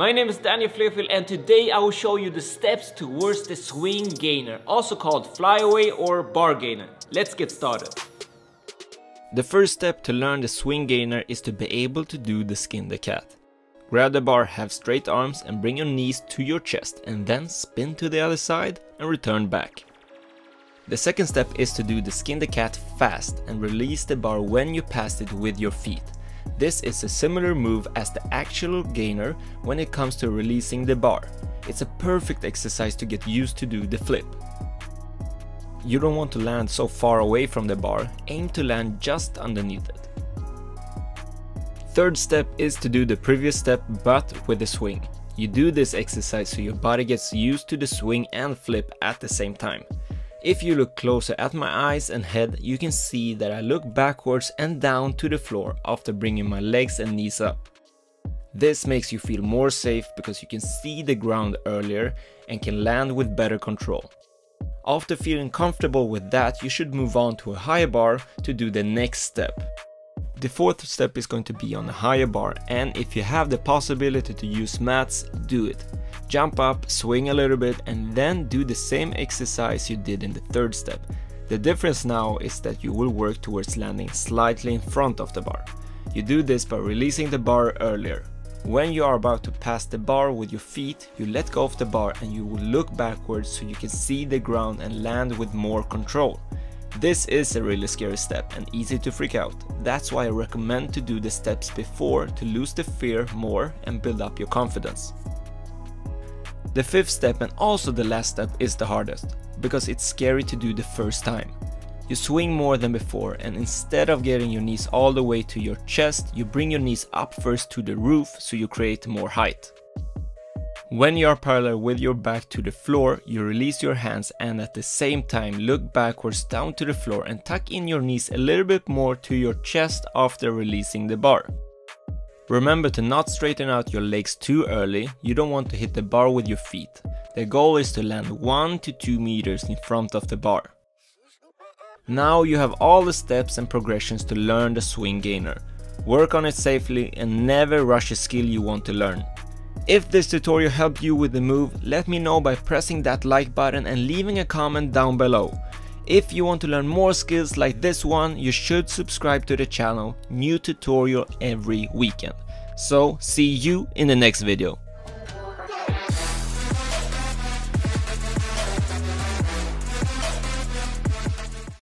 My name is Flefil and today I will show you the steps towards the swing gainer, also called flyaway or bar gainer. Let's get started. The first step to learn the swing gainer is to be able to do the skin the cat. Grab the bar, have straight arms and bring your knees to your chest and then spin to the other side and return back. The second step is to do the skin the cat fast and release the bar when you pass it with your feet. This is a similar move as the actual gainer when it comes to releasing the bar. It's a perfect exercise to get used to do the flip. You don't want to land so far away from the bar, aim to land just underneath it. Third step is to do the previous step but with a swing. You do this exercise so your body gets used to the swing and flip at the same time. If you look closer at my eyes and head, you can see that I look backwards and down to the floor after bringing my legs and knees up. This makes you feel more safe because you can see the ground earlier and can land with better control. After feeling comfortable with that, you should move on to a higher bar to do the next step. The fourth step is going to be on a higher bar, and if you have the possibility to use mats, do it. Jump up, swing a little bit and then do the same exercise you did in the third step. The difference now is that you will work towards landing slightly in front of the bar. You do this by releasing the bar earlier. When you are about to pass the bar with your feet, you let go of the bar and you will look backwards so you can see the ground and land with more control. This is a really scary step and easy to freak out. That's why I recommend to do the steps before to lose the fear more and build up your confidence. The fifth step and also the last step is the hardest, because it's scary to do the first time. You swing more than before and instead of getting your knees all the way to your chest, you bring your knees up first to the roof so you create more height. When you are parallel with your back to the floor, you release your hands and at the same time look backwards down to the floor and tuck in your knees a little bit more to your chest after releasing the bar. Remember to not straighten out your legs too early, you don't want to hit the bar with your feet. The goal is to land 1 to 2 meters in front of the bar. Now you have all the steps and progressions to learn the swing gainer. Work on it safely and never rush a skill you want to learn. If this tutorial helped you with the move, let me know by pressing that like button and leaving a comment down below. If you want to learn more skills like this one, you should subscribe to the channel, new tutorial every weekend. So see you in the next video.